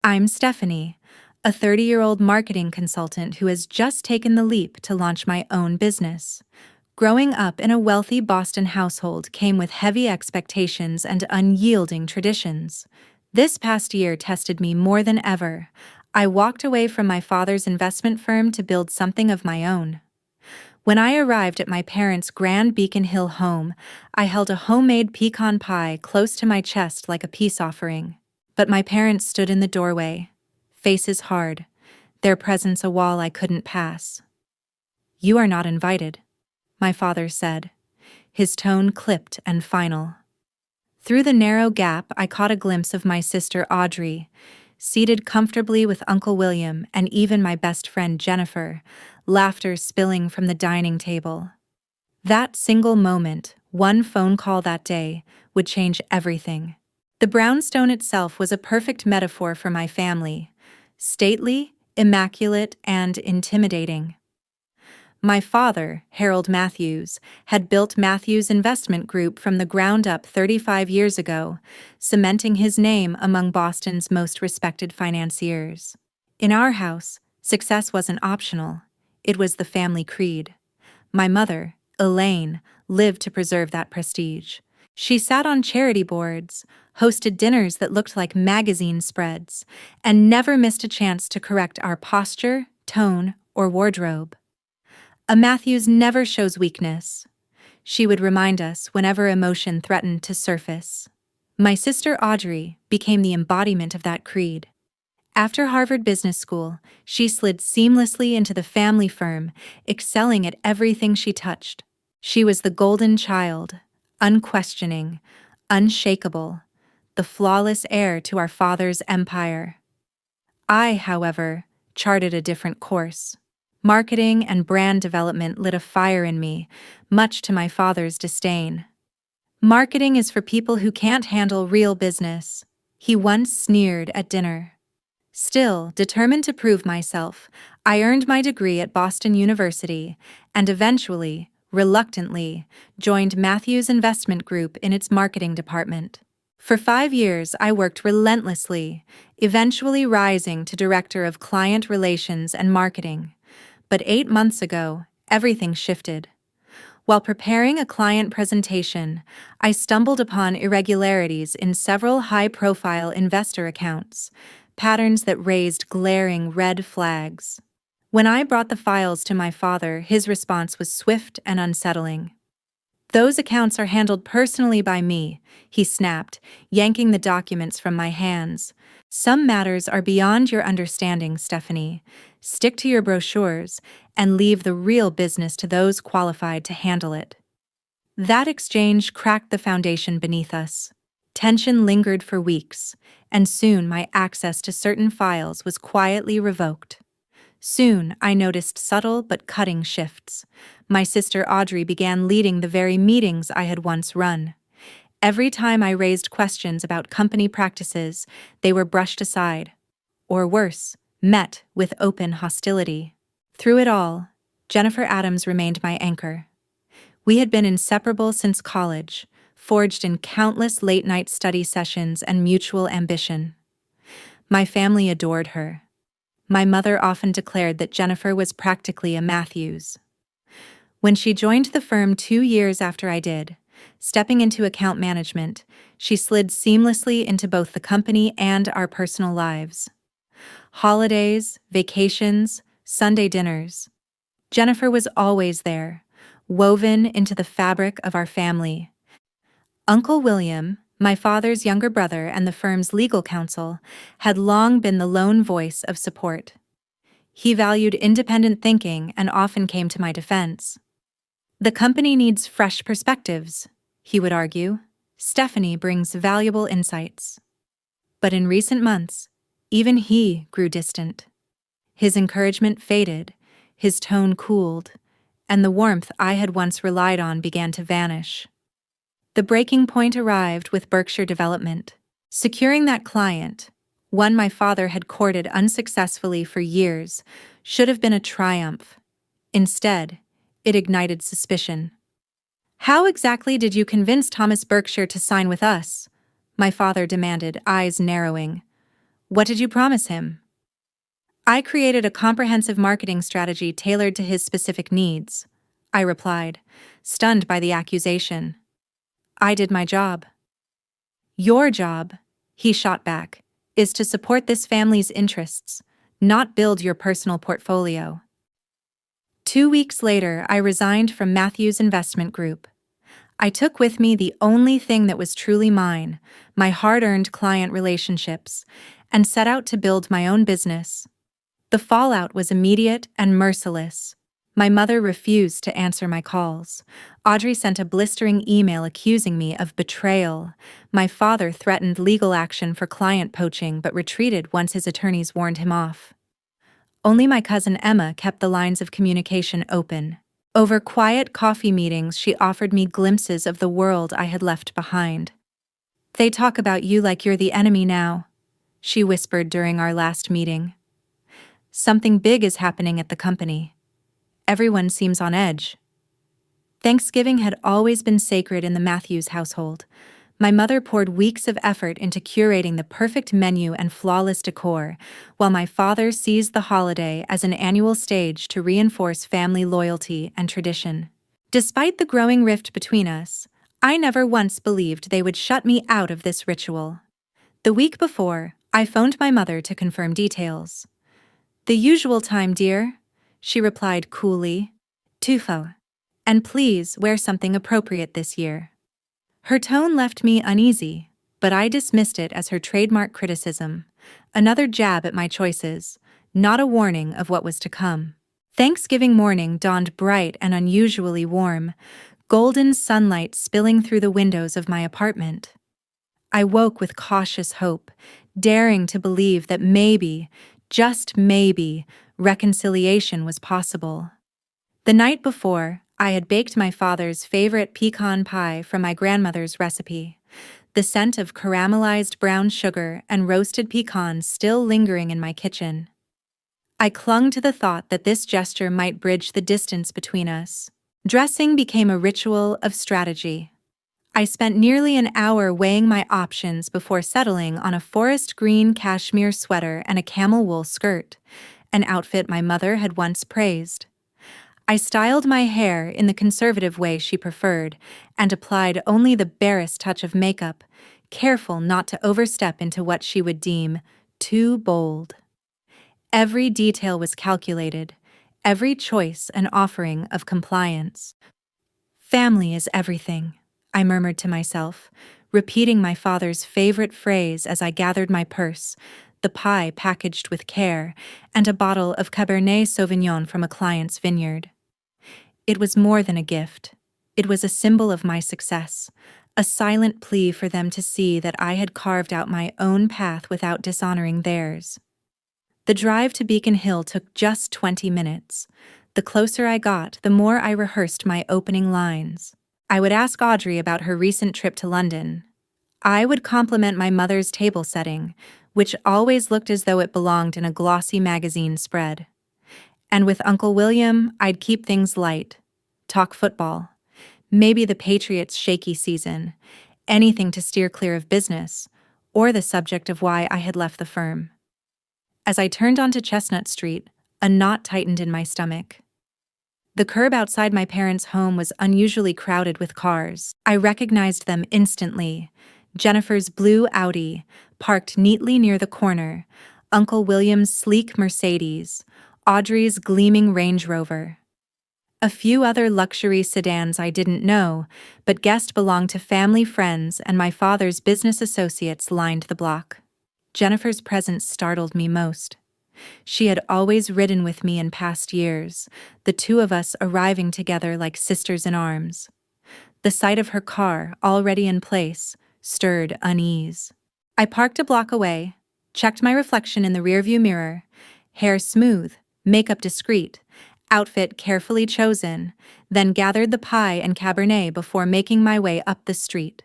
I'm Stephanie, a 30-year-old marketing consultant who has just taken the leap to launch my own business. Growing up in a wealthy Boston household came with heavy expectations and unyielding traditions. This past year tested me more than ever. I walked away from my father's investment firm to build something of my own. When I arrived at my parents' grand Beacon Hill home, I held a homemade pecan pie close to my chest like a peace offering. But my parents stood in the doorway, faces hard, their presence a wall I couldn't pass. "You are not invited," my father said, his tone clipped and final. Through the narrow gap, I caught a glimpse of my sister Audrey, seated comfortably with Uncle William and even my best friend Jennifer, laughter spilling from the dining table. That single moment, one phone call that day, would change everything. The brownstone itself was a perfect metaphor for my family, stately, immaculate, and intimidating. My father, Harold Matthews, had built Matthews Investment Group from the ground up 35 years ago, cementing his name among Boston's most respected financiers. In our house, success wasn't optional, it was the family creed. My mother, Elaine, lived to preserve that prestige. She sat on charity boards, hosted dinners that looked like magazine spreads, and never missed a chance to correct our posture, tone, or wardrobe. A Matthews never shows weakness. She would remind us whenever emotion threatened to surface. My sister Audrey became the embodiment of that creed. After Harvard Business School, she slid seamlessly into the family firm, excelling at everything she touched. She was the golden child, unquestioning, unshakable, the flawless heir to our father's empire. I, however, charted a different course. Marketing and brand development lit a fire in me, much to my father's disdain. "Marketing is for people who can't handle real business," he once sneered at dinner. Still, determined to prove myself, I earned my degree at Boston University and eventually, reluctantly, joined Matthews Investment Group in its marketing department. For 5 years, I worked relentlessly, eventually rising to Director of Client Relations and Marketing. But 8 months ago, everything shifted. While preparing a client presentation, I stumbled upon irregularities in several high-profile investor accounts, patterns that raised glaring red flags. When I brought the files to my father, his response was swift and unsettling. "Those accounts are handled personally by me," he snapped, yanking the documents from my hands. "Some matters are beyond your understanding, Stephanie. Stick to your brochures and leave the real business to those qualified to handle it." That exchange cracked the foundation beneath us. Tension lingered for weeks, and soon my access to certain files was quietly revoked. Soon, I noticed subtle but cutting shifts. My sister Audrey began leading the very meetings I had once run. Every time I raised questions about company practices, they were brushed aside. Or worse, met with open hostility. Through it all, Jennifer Adams remained my anchor. We had been inseparable since college, forged in countless late-night study sessions and mutual ambition. My family adored her. My mother often declared that Jennifer was practically a Matthews. When she joined the firm 2 years after I did, stepping into account management, she slid seamlessly into both the company and our personal lives. Holidays, vacations, Sunday dinners. Jennifer was always there, woven into the fabric of our family. Uncle William, my father's younger brother and the firm's legal counsel, had long been the lone voice of support. He valued independent thinking and often came to my defense. "The company needs fresh perspectives," he would argue. "Stephanie brings valuable insights." But in recent months, even he grew distant. His encouragement faded, his tone cooled, and the warmth I had once relied on began to vanish. The breaking point arrived with Berkshire Development. Securing that client, one my father had courted unsuccessfully for years, should have been a triumph. Instead, it ignited suspicion. "How exactly did you convince Thomas Berkshire to sign with us?" my father demanded, eyes narrowing. What did you promise him? I created a comprehensive marketing strategy tailored to his specific needs, I replied, stunned by the accusation. I did my job. Your job, he shot back, is to support this family's interests, not build your personal portfolio. 2 weeks later, I resigned from Matthews Investment Group. I took with me the only thing that was truly mine, my hard-earned client relationships, and set out to build my own business. The fallout was immediate and merciless. My mother refused to answer my calls. Audrey sent a blistering email accusing me of betrayal. My father threatened legal action for client poaching but retreated once his attorneys warned him off. Only my cousin Emma kept the lines of communication open. Over quiet coffee meetings, she offered me glimpses of the world I had left behind. They talk about you like you're the enemy now, she whispered during our last meeting. Something big is happening at the company. Everyone seems on edge. Thanksgiving had always been sacred in the Matthews household. My mother poured weeks of effort into curating the perfect menu and flawless decor, while my father seized the holiday as an annual stage to reinforce family loyalty and tradition. Despite the growing rift between us, I never once believed they would shut me out of this ritual. The week before, I phoned my mother to confirm details. The usual time, dear, she replied coolly. Tufo. And please wear something appropriate this year. Her tone left me uneasy, but I dismissed it as her trademark criticism, another jab at my choices, not a warning of what was to come. Thanksgiving morning dawned bright and unusually warm, golden sunlight spilling through the windows of my apartment. I woke with cautious hope, daring to believe that maybe, just maybe, reconciliation was possible. The night before, I had baked my father's favorite pecan pie from my grandmother's recipe, the scent of caramelized brown sugar and roasted pecans still lingering in my kitchen. I clung to the thought that this gesture might bridge the distance between us. Dressing became a ritual of strategy. I spent nearly an hour weighing my options before settling on a forest green cashmere sweater and a camel wool skirt, an outfit my mother had once praised. I styled my hair in the conservative way she preferred and applied only the barest touch of makeup, careful not to overstep into what she would deem too bold. Every detail was calculated, every choice an offering of compliance. Family is everything, I murmured to myself, repeating my father's favorite phrase as I gathered my purse, the pie packaged with care, and a bottle of Cabernet Sauvignon from a client's vineyard. It was more than a gift. It was a symbol of my success, a silent plea for them to see that I had carved out my own path without dishonoring theirs. The drive to Beacon Hill took just 20 minutes. The closer I got, the more I rehearsed my opening lines. I would ask Audrey about her recent trip to London. I would compliment my mother's table setting, which always looked as though it belonged in a glossy magazine spread. And with Uncle William, I'd keep things light. Talk football. Maybe the Patriots' shaky season. Anything to steer clear of business, or the subject of why I had left the firm. As I turned onto Chestnut Street, a knot tightened in my stomach. The curb outside my parents' home was unusually crowded with cars. I recognized them instantly. Jennifer's blue Audi, parked neatly near the corner, Uncle William's sleek Mercedes, Audrey's gleaming Range Rover. A few other luxury sedans I didn't know, but guessed belonged to family friends and my father's business associates lined the block. Jennifer's presence startled me most. She had always ridden with me in past years, the two of us arriving together like sisters in arms. The sight of her car, already in place, stirred unease. I parked a block away, checked my reflection in the rearview mirror, hair smooth, makeup discreet, outfit carefully chosen, then gathered the pie and Cabernet before making my way up the street.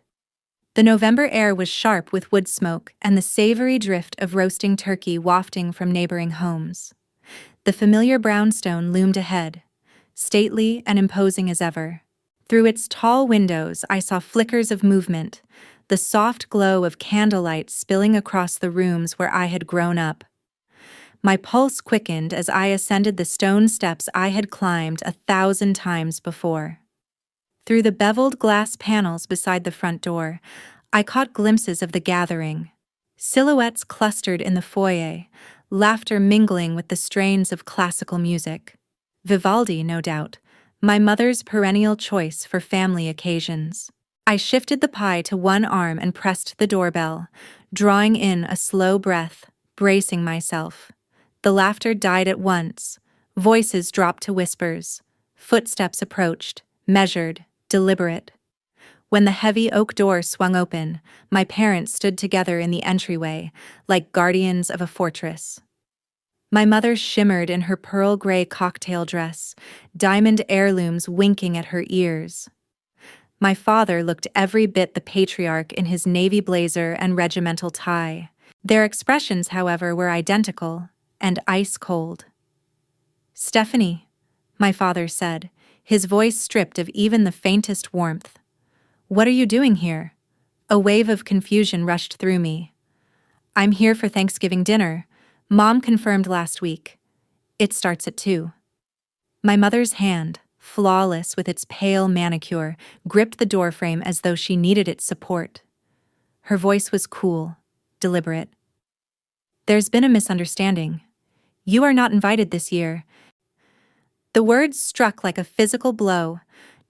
The November air was sharp with wood smoke and the savory drift of roasting turkey wafting from neighboring homes. The familiar brownstone loomed ahead, stately and imposing as ever. Through its tall windows I saw flickers of movement, the soft glow of candlelight spilling across the rooms where I had grown up. My pulse quickened as I ascended the stone steps I had climbed 1,000 times before. Through the beveled glass panels beside the front door, I caught glimpses of the gathering. Silhouettes clustered in the foyer, laughter mingling with the strains of classical music. Vivaldi, no doubt, my mother's perennial choice for family occasions. I shifted the pie to one arm and pressed the doorbell, drawing in a slow breath, bracing myself. The laughter died at once. Voices dropped to whispers. Footsteps approached, measured, deliberate. When the heavy oak door swung open, my parents stood together in the entryway, like guardians of a fortress. My mother shimmered in her pearl gray cocktail dress, diamond heirlooms winking at her ears. My father looked every bit the patriarch in his navy blazer and regimental tie. Their expressions, however, were identical and ice cold. "Stephanie," my father said, his voice stripped of even the faintest warmth. "What are you doing here?" A wave of confusion rushed through me. "I'm here for Thanksgiving dinner. Mom confirmed last week. It starts at 2. My mother's hand, flawless with its pale manicure, gripped the doorframe as though she needed its support. Her voice was cool, deliberate. "There's been a misunderstanding. You are not invited this year." The words struck like a physical blow,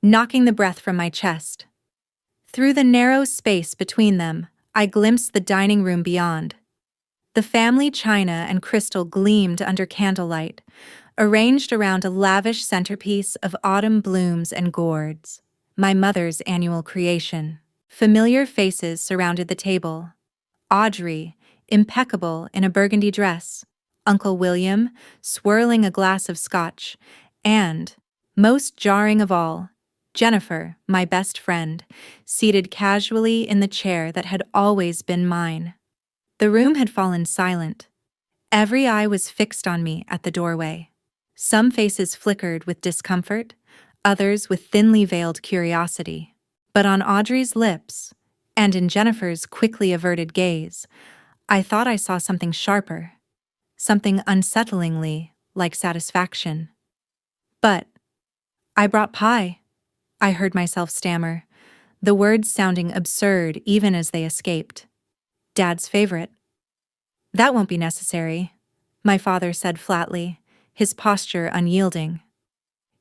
knocking the breath from my chest. Through the narrow space between them, I glimpsed the dining room beyond. The family china and crystal gleamed under candlelight, arranged around a lavish centerpiece of autumn blooms and gourds, my mother's annual creation. Familiar faces surrounded the table. Audrey, impeccable in a burgundy dress, Uncle William, swirling a glass of scotch, and, most jarring of all, Jennifer, my best friend, seated casually in the chair that had always been mine. The room had fallen silent. Every eye was fixed on me at the doorway. Some faces flickered with discomfort, others with thinly veiled curiosity. But on Audrey's lips, and in Jennifer's quickly averted gaze, I thought I saw something sharper, something unsettlingly like satisfaction. "But I brought pie," I heard myself stammer, the words sounding absurd even as they escaped. "Dad's favorite." "That won't be necessary," my father said flatly, his posture unyielding.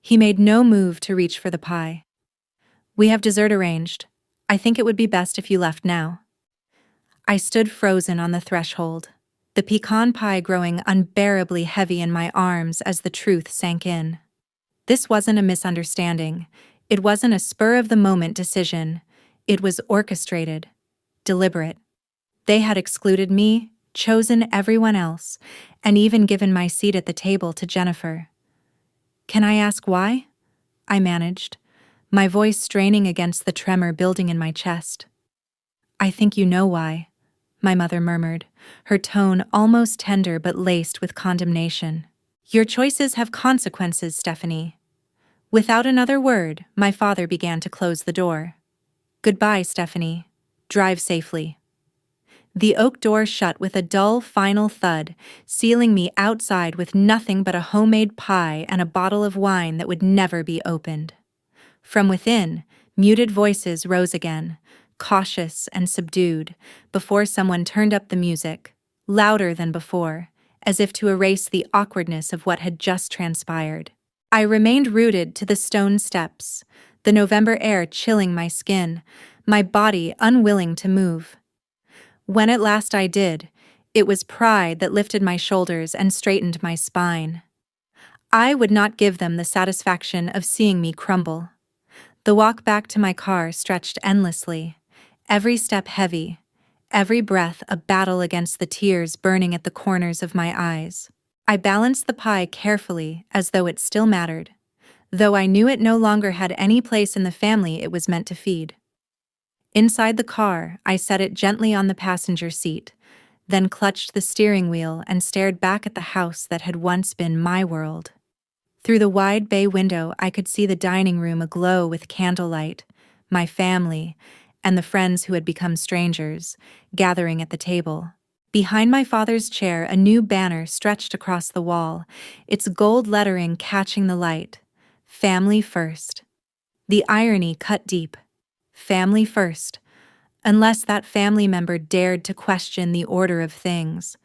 He made no move to reach for the pie. "We have dessert arranged. I think it would be best if you left now." I stood frozen on the threshold, the pecan pie growing unbearably heavy in my arms as the truth sank in. This wasn't a misunderstanding. It wasn't a spur-of-the-moment decision. It was orchestrated, deliberate. They had excluded me, chosen everyone else, and even given my seat at the table to Jennifer. "Can I ask why?" I managed, my voice straining against the tremor building in my chest. "I think you know why," my mother murmured, her tone almost tender but laced with condemnation. "Your choices have consequences, Stephanie." Without another word, my father began to close the door. "Goodbye, Stephanie. Drive safely." The oak door shut with a dull final thud, sealing me outside with nothing but a homemade pie and a bottle of wine that would never be opened. From within, muted voices rose again, cautious and subdued, before someone turned up the music, louder than before, as if to erase the awkwardness of what had just transpired. I remained rooted to the stone steps, the November air chilling my skin, my body unwilling to move. When at last I did, it was pride that lifted my shoulders and straightened my spine. I would not give them the satisfaction of seeing me crumble. The walk back to my car stretched endlessly, every step heavy, every breath a battle against the tears burning at the corners of my eyes. I balanced the pie carefully as though it still mattered, though I knew it no longer had any place in the family it was meant to feed. Inside the car, I set it gently on the passenger seat, then clutched the steering wheel and stared back at the house that had once been my world. Through the wide bay window, I could see the dining room aglow with candlelight, my family, and the friends who had become strangers, gathering at the table. Behind my father's chair, a new banner stretched across the wall, its gold lettering catching the light. Family first. The irony cut deep. Family first. Unless that family member dared to question the order of things.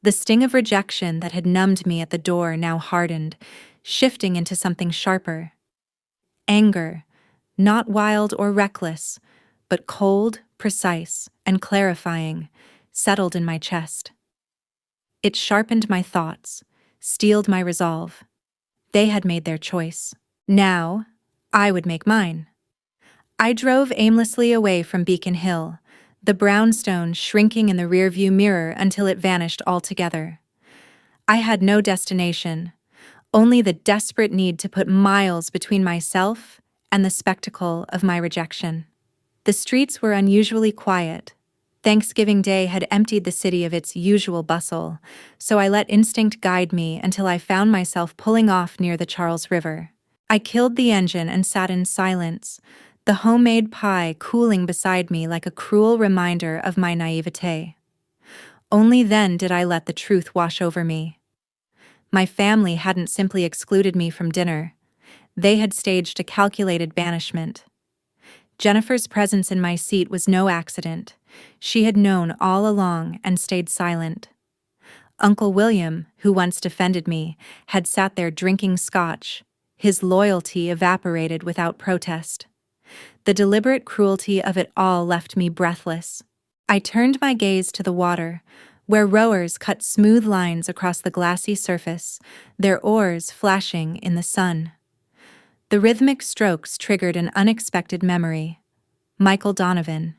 The sting of rejection that had numbed me at the door now hardened, shifting into something sharper. Anger, not wild or reckless, but cold, precise, and clarifying, settled in my chest. It sharpened my thoughts, steeled my resolve. They had made their choice. Now, I would make mine. I drove aimlessly away from Beacon Hill, the brownstone shrinking in the rearview mirror until it vanished altogether. I had no destination, only the desperate need to put miles between myself and the spectacle of my rejection. The streets were unusually quiet. Thanksgiving Day had emptied the city of its usual bustle, so I let instinct guide me until I found myself pulling off near the Charles River. I killed the engine and sat in silence, the homemade pie cooling beside me like a cruel reminder of my naivete. Only then did I let the truth wash over me. My family hadn't simply excluded me from dinner. They had staged a calculated banishment. Jennifer's presence in my seat was no accident. She had known all along and stayed silent. Uncle William, who once defended me, had sat there drinking scotch. His loyalty evaporated without protest. The deliberate cruelty of it all left me breathless. I turned my gaze to the water, where rowers cut smooth lines across the glassy surface, their oars flashing in the sun. The rhythmic strokes triggered an unexpected memory. Michael Donovan.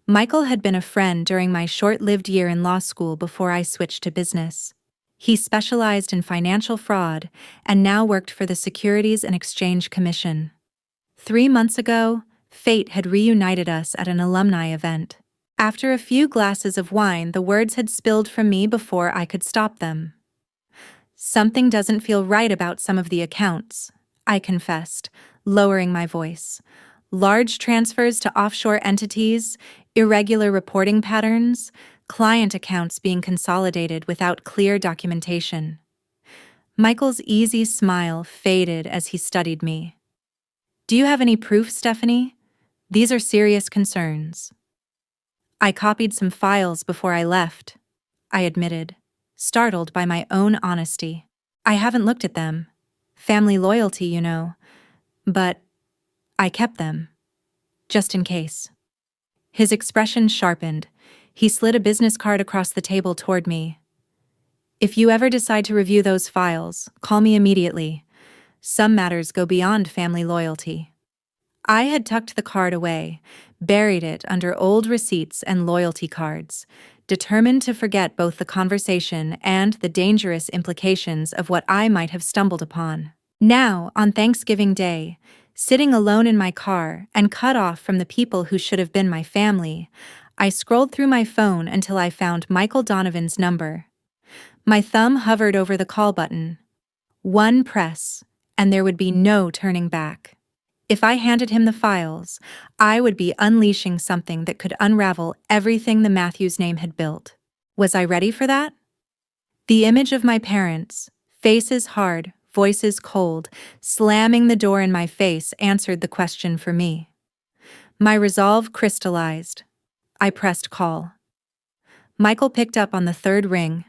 Michael had been a friend during my short-lived year in law school before I switched to business. He specialized in financial fraud and now worked for the Securities and Exchange Commission. 3 months ago, fate had reunited us at an alumni event. After a few glasses of wine, the words had spilled from me before I could stop them. Something doesn't feel right about some of the accounts, I confessed, lowering my voice. Large transfers to offshore entities, irregular reporting patterns, client accounts being consolidated without clear documentation. Michael's easy smile faded as he studied me. Do you have any proof, Stephanie? These are serious concerns. I copied some files before I left, I admitted, startled by my own honesty. I haven't looked at them. Family loyalty, you know. But I kept them. Just in case. His expression sharpened. He slid a business card across the table toward me. If you ever decide to review those files, call me immediately. Some matters go beyond family loyalty. I had tucked the card away, buried it under old receipts and loyalty cards, determined to forget both the conversation and the dangerous implications of what I might have stumbled upon. Now, on Thanksgiving Day, sitting alone in my car and cut off from the people who should have been my family, I scrolled through my phone until I found Michael Donovan's number. My thumb hovered over the call button. One press, and there would be no turning back. If I handed him the files, I would be unleashing something that could unravel everything the Matthews name had built. Was I ready for that? The image of my parents, faces hard, voices cold, slamming the door in my face answered the question for me. My resolve crystallized. I pressed call. Michael picked up on the third ring.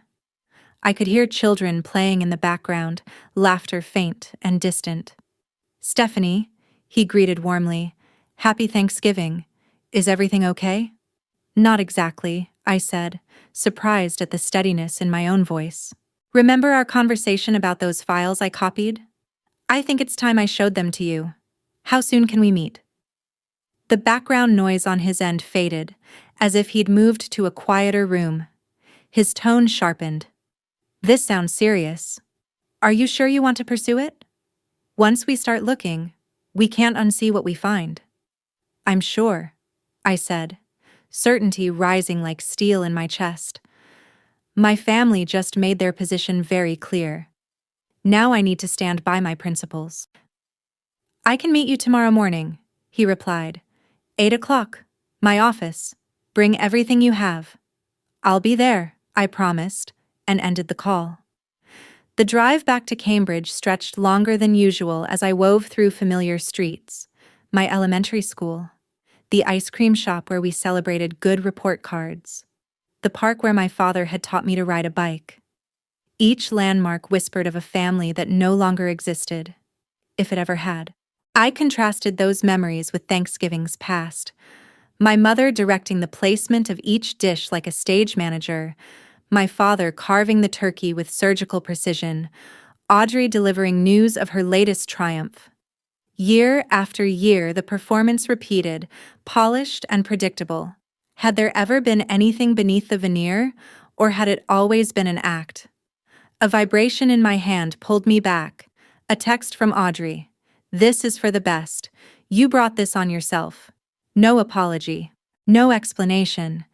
I could hear children playing in the background, laughter faint and distant. Stephanie, he greeted warmly. Happy Thanksgiving. Is everything okay? Not exactly, I said, surprised at the steadiness in my own voice. Remember our conversation about those files I copied? I think it's time I showed them to you. How soon can we meet? The background noise on his end faded, as if he'd moved to a quieter room. His tone sharpened. This sounds serious. Are you sure you want to pursue it? Once we start looking, we can't unsee what we find. I'm sure, I said, certainty rising like steel in my chest. My family just made their position very clear. Now I need to stand by my principles. I can meet you tomorrow morning, he replied, 8 o'clock. My office. Bring everything you have. I'll be there, I promised, and ended the call. The drive back to Cambridge stretched longer than usual as I wove through familiar streets. My elementary school. The ice cream shop where we celebrated good report cards. The park where my father had taught me to ride a bike. Each landmark whispered of a family that no longer existed, if it ever had. I contrasted those memories with Thanksgivings past. My mother directing the placement of each dish like a stage manager, my father carving the turkey with surgical precision, Audrey delivering news of her latest triumph. Year after year, the performance repeated, polished and predictable. Had there ever been anything beneath the veneer, or had it always been an act? A vibration in my hand pulled me back. A text from Audrey. This is for the best. You brought this on yourself. No apology. No explanation.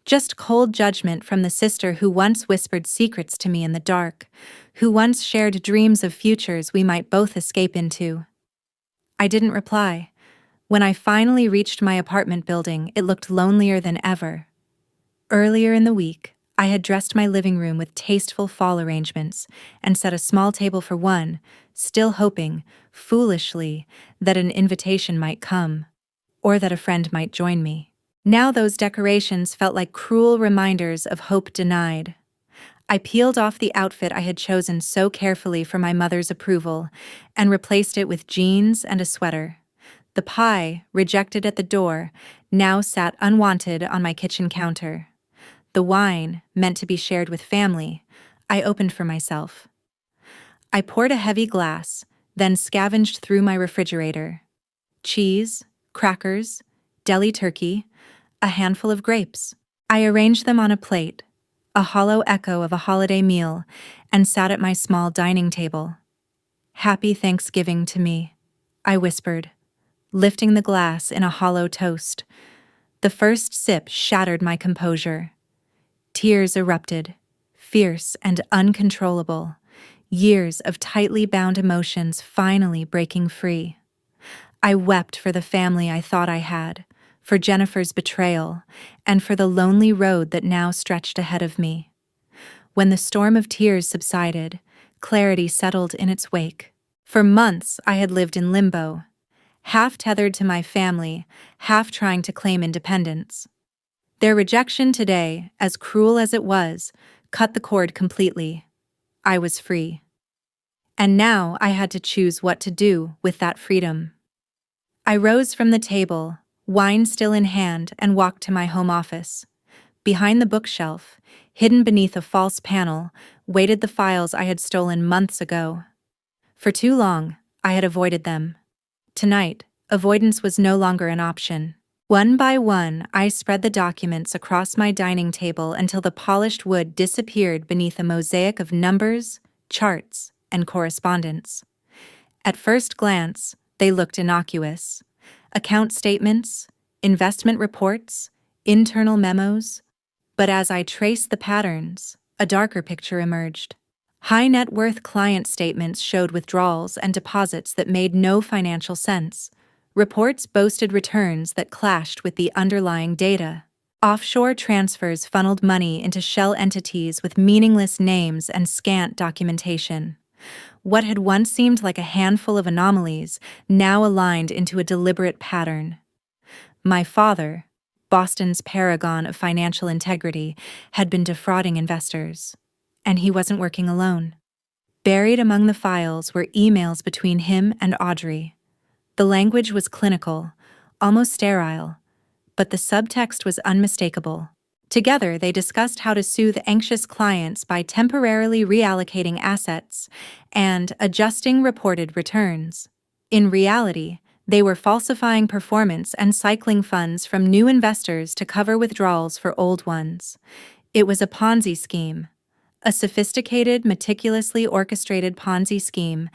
Just cold judgment from the sister who once whispered secrets to me in the dark, who once shared dreams of futures we might both escape into. I didn't reply. When I finally reached my apartment building, it looked lonelier than ever. Earlier in the week, I had dressed my living room with tasteful fall arrangements and set a small table for one, still hoping, foolishly, that an invitation might come, or that a friend might join me. Now those decorations felt like cruel reminders of hope denied. I peeled off the outfit I had chosen so carefully for my mother's approval and replaced it with jeans and a sweater. The pie, rejected at the door, now sat unwanted on my kitchen counter. The wine, meant to be shared with family, I opened for myself. I poured a heavy glass, then scavenged through my refrigerator. Cheese, crackers, deli turkey, a handful of grapes. I arranged them on a plate, a hollow echo of a holiday meal, and sat at my small dining table. "Happy Thanksgiving to me," I whispered, lifting the glass in a hollow toast. The first sip shattered my composure. Tears erupted, fierce and uncontrollable, years of tightly bound emotions finally breaking free. I wept for the family I thought I had, for Jennifer's betrayal, and for the lonely road that now stretched ahead of me. When the storm of tears subsided, clarity settled in its wake. For months I had lived in limbo, half tethered to my family, half trying to claim independence. Their rejection today, as cruel as it was, cut the cord completely. I was free. And now I had to choose what to do with that freedom. I rose from the table, wine still in hand, and walked to my home office. Behind the bookshelf, hidden beneath a false panel, waited the files I had stolen months ago. For too long, I had avoided them. Tonight, avoidance was no longer an option. One by one, I spread the documents across my dining table until the polished wood disappeared beneath a mosaic of numbers, charts, and correspondence. At first glance, they looked innocuous. Account statements, investment reports, internal memos. But as I traced the patterns, a darker picture emerged. High net worth client statements showed withdrawals and deposits that made no financial sense. Reports boasted returns that clashed with the underlying data. Offshore transfers funneled money into shell entities with meaningless names and scant documentation. What had once seemed like a handful of anomalies now aligned into a deliberate pattern. My father, Boston's paragon of financial integrity, had been defrauding investors. And he wasn't working alone. Buried among the files were emails between him and Audrey. The language was clinical, almost sterile, but the subtext was unmistakable. Together, they discussed how to soothe anxious clients by temporarily reallocating assets and adjusting reported returns. In reality, they were falsifying performance and cycling funds from new investors to cover withdrawals for old ones. It was a Ponzi scheme, a sophisticated, meticulously orchestrated Ponzi scheme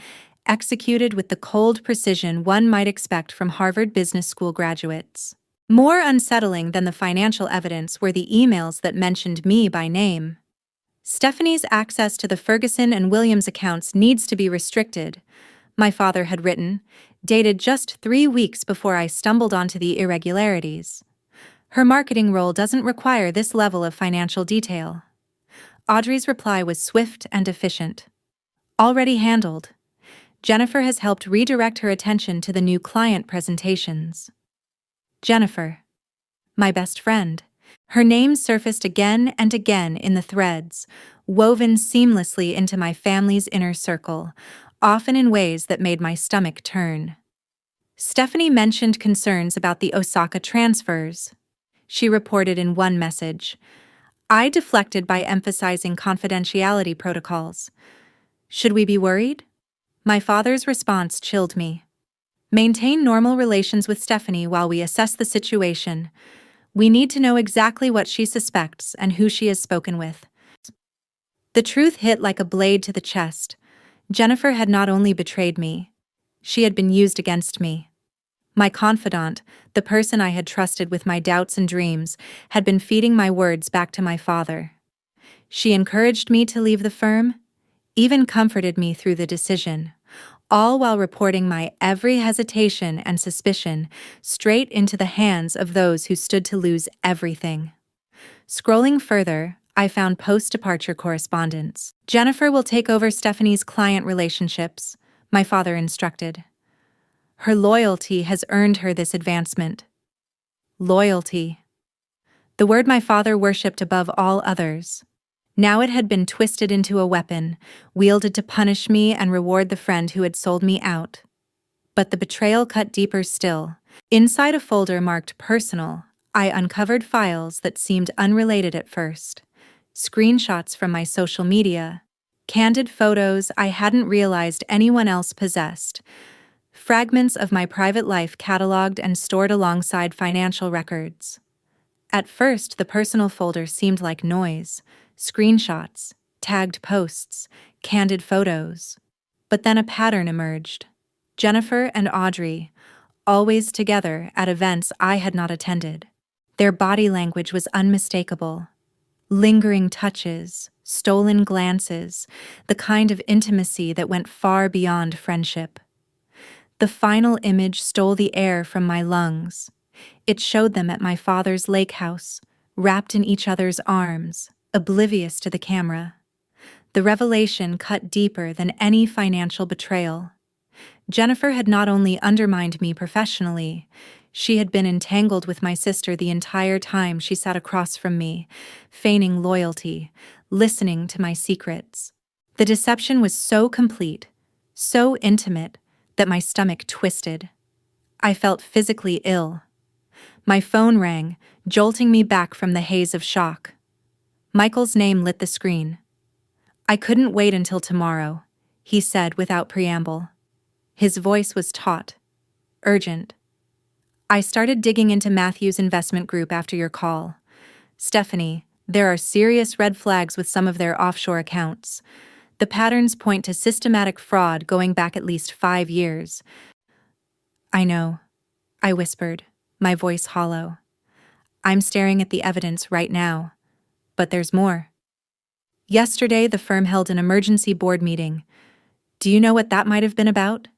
executed with the cold precision one might expect from Harvard Business School graduates. More unsettling than the financial evidence were the emails that mentioned me by name. "Stephanie's access to the Ferguson and Williams accounts needs to be restricted," my father had written, dated just 3 weeks before I stumbled onto the irregularities. Her marketing role doesn't require this level of financial detail. Audrey's reply was swift and efficient. Already handled. Jennifer has helped redirect her attention to the new client presentations. Jennifer. My best friend. Her name surfaced again and again in the threads, woven seamlessly into my family's inner circle, often in ways that made my stomach turn. Stephanie mentioned concerns about the Osaka transfers. She reported in one message. I deflected by emphasizing confidentiality protocols. Should we be worried? My father's response chilled me. Maintain normal relations with Stephanie while we assess the situation. We need to know exactly what she suspects and who she has spoken with. The truth hit like a blade to the chest. Jennifer had not only betrayed me, she had been used against me. My confidant, the person I had trusted with my doubts and dreams, had been feeding my words back to my father. She encouraged me to leave the firm, even comforted me through the decision, all while reporting my every hesitation and suspicion straight into the hands of those who stood to lose everything. Scrolling further, I found post-departure correspondence. Jennifer will take over Stephanie's client relationships, my father instructed. Her loyalty has earned her this advancement. Loyalty. The word my father worshipped above all others. Now it had been twisted into a weapon, wielded to punish me and reward the friend who had sold me out. But the betrayal cut deeper still. Inside a folder marked personal, I uncovered files that seemed unrelated at first. Screenshots from my social media, candid photos I hadn't realized anyone else possessed, fragments of my private life cataloged and stored alongside financial records. At first, the personal folder seemed like noise, screenshots, tagged posts, candid photos. But then a pattern emerged. Jennifer and Audrey, always together at events I had not attended. Their body language was unmistakable. Lingering touches, stolen glances, the kind of intimacy that went far beyond friendship. The final image stole the air from my lungs. It showed them at my father's lake house, wrapped in each other's arms, oblivious to the camera. The revelation cut deeper than any financial betrayal. Jennifer had not only undermined me professionally, she had been entangled with my sister the entire time she sat across from me, feigning loyalty, listening to my secrets. The deception was so complete, so intimate, that my stomach twisted. I felt physically ill. My phone rang, jolting me back from the haze of shock. Michael's name lit the screen. I couldn't wait until tomorrow, he said without preamble. His voice was taut, urgent. I started digging into Matthew's investment group after your call. Stephanie, there are serious red flags with some of their offshore accounts. The patterns point to systematic fraud going back at least 5 years. I know, I whispered, my voice hollow. I'm staring at the evidence right now. But there's more. Yesterday, the firm held an emergency board meeting. Do you know what that might have been about?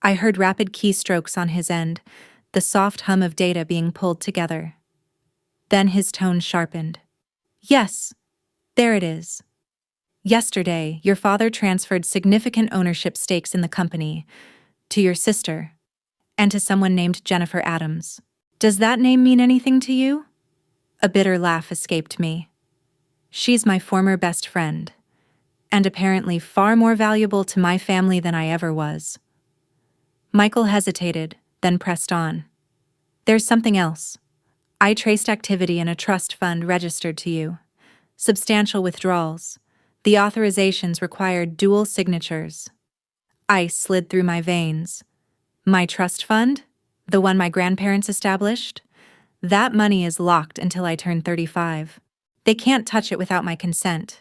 I heard rapid keystrokes on his end, the soft hum of data being pulled together. Then his tone sharpened. Yes, there it is. Yesterday, your father transferred significant ownership stakes in the company to your sister and to someone named Jennifer Adams. Does that name mean anything to you? A bitter laugh escaped me. She's my former best friend, and apparently far more valuable to my family than I ever was. Michael hesitated, then pressed on. There's something else. I traced activity in a trust fund registered to you. Substantial withdrawals. The authorizations required dual signatures. Ice slid through my veins. My trust fund? The one my grandparents established? That money is locked until I turn 35. They can't touch it without my consent.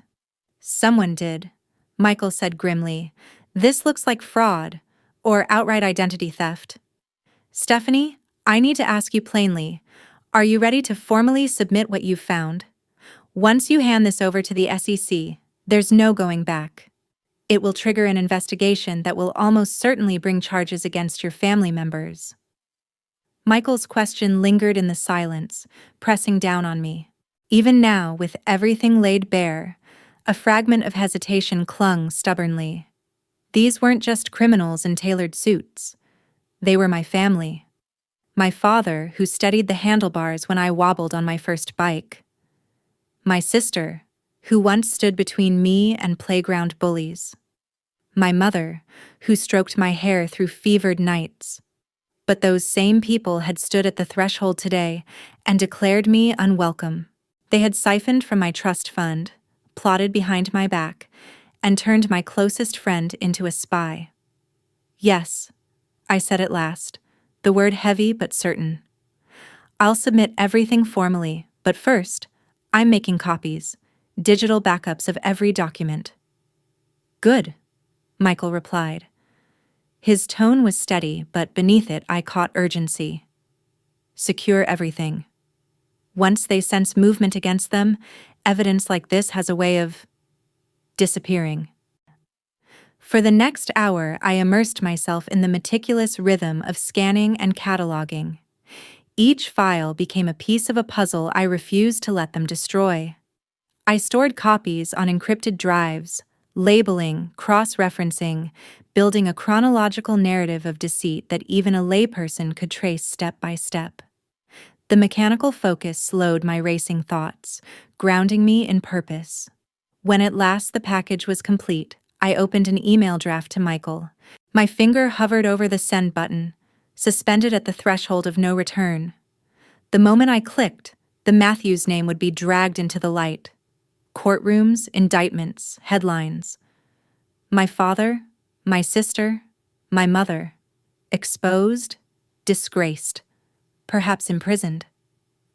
Someone did, Michael said grimly. This looks like fraud, or outright identity theft. Stephanie, I need to ask you plainly, are you ready to formally submit what you've found? Once you hand this over to the SEC, there's no going back. It will trigger an investigation that will almost certainly bring charges against your family members." Michael's question lingered in the silence, pressing down on me. Even now, with everything laid bare, a fragment of hesitation clung stubbornly. These weren't just criminals in tailored suits. They were my family. My father, who steadied the handlebars when I wobbled on my first bike. My sister, who once stood between me and playground bullies. My mother, who stroked my hair through fevered nights. But those same people had stood at the threshold today and declared me unwelcome. They had siphoned from my trust fund, plotted behind my back, and turned my closest friend into a spy. "Yes," I said at last, the word heavy but certain. "I'll submit everything formally, but first, I'm making copies, digital backups of every document." "Good," Michael replied. His tone was steady, but beneath it I caught urgency. "Secure everything. Once they sense movement against them, evidence like this has a way of disappearing." For the next hour, I immersed myself in the meticulous rhythm of scanning and cataloging. Each file became a piece of a puzzle I refused to let them destroy. I stored copies on encrypted drives, labeling, cross-referencing, building a chronological narrative of deceit that even a layperson could trace step by step. The mechanical focus slowed my racing thoughts, grounding me in purpose. When at last the package was complete, I opened an email draft to Michael. My finger hovered over the send button, suspended at the threshold of no return. The moment I clicked, the Matthews name would be dragged into the light. Courtrooms, indictments, headlines. My father, my sister, my mother. Exposed, disgraced, perhaps imprisoned.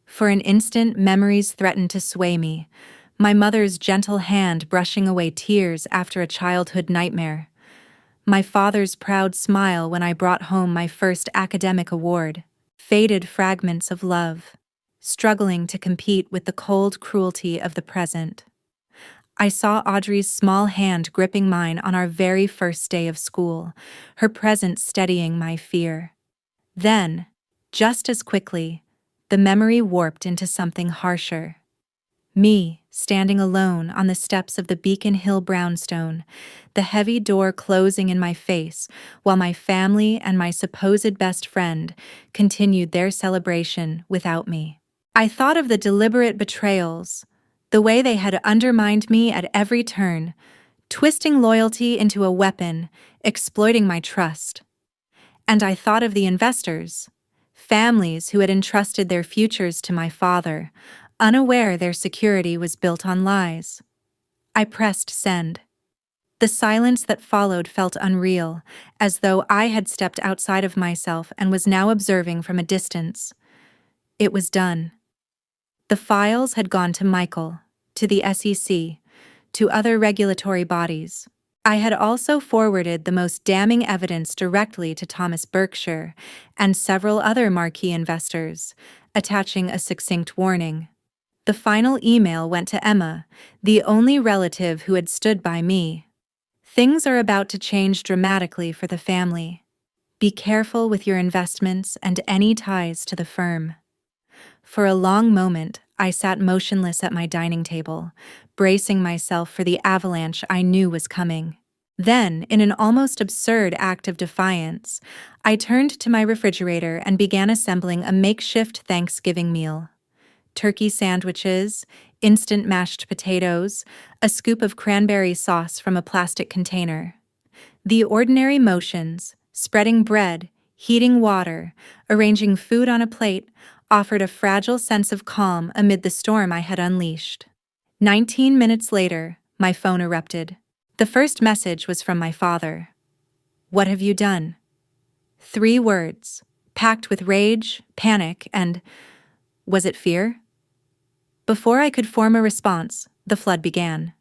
For an instant, memories threatened to sway me, my mother's gentle hand brushing away tears after a childhood nightmare. My father's proud smile when I brought home my first academic award. Faded fragments of love, struggling to compete with the cold cruelty of the present. I saw Audrey's small hand gripping mine on our very first day of school, her presence steadying my fear. Then, just as quickly, the memory warped into something harsher. Me, standing alone on the steps of the Beacon Hill brownstone, the heavy door closing in my face, while my family and my supposed best friend continued their celebration without me. I thought of the deliberate betrayals, the way they had undermined me at every turn, twisting loyalty into a weapon, exploiting my trust. And I thought of the investors, families who had entrusted their futures to my father, unaware their security was built on lies. I pressed send. The silence that followed felt unreal, as though I had stepped outside of myself and was now observing from a distance. It was done. The files had gone to Michael, to the SEC, to other regulatory bodies. I had also forwarded the most damning evidence directly to Thomas Berkshire and several other marquee investors, attaching a succinct warning. The final email went to Emma, the only relative who had stood by me. "Things are about to change dramatically for the family. Be careful with your investments and any ties to the firm." For a long moment, I sat motionless at my dining table, bracing myself for the avalanche I knew was coming. Then, in an almost absurd act of defiance, I turned to my refrigerator and began assembling a makeshift Thanksgiving meal. Turkey sandwiches, instant mashed potatoes, a scoop of cranberry sauce from a plastic container. The ordinary motions, spreading bread, heating water, arranging food on a plate, offered a fragile sense of calm amid the storm I had unleashed. 19 minutes later, my phone erupted. The first message was from my father. "What have you done?" 3 words, packed with rage, panic, and, was it fear? Before I could form a response, the flood began.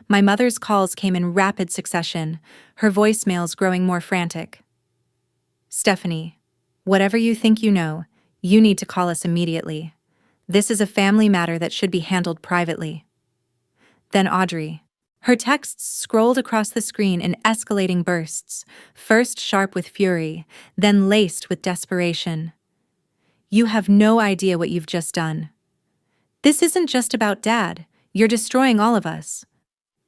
My mother's calls came in rapid succession, her voicemails growing more frantic. "Stephanie, whatever you think you know, you need to call us immediately. This is a family matter that should be handled privately." Then Audrey. Her texts scrolled across the screen in escalating bursts, first sharp with fury, then laced with desperation. "You have no idea what you've just done. This isn't just about Dad. You're destroying all of us.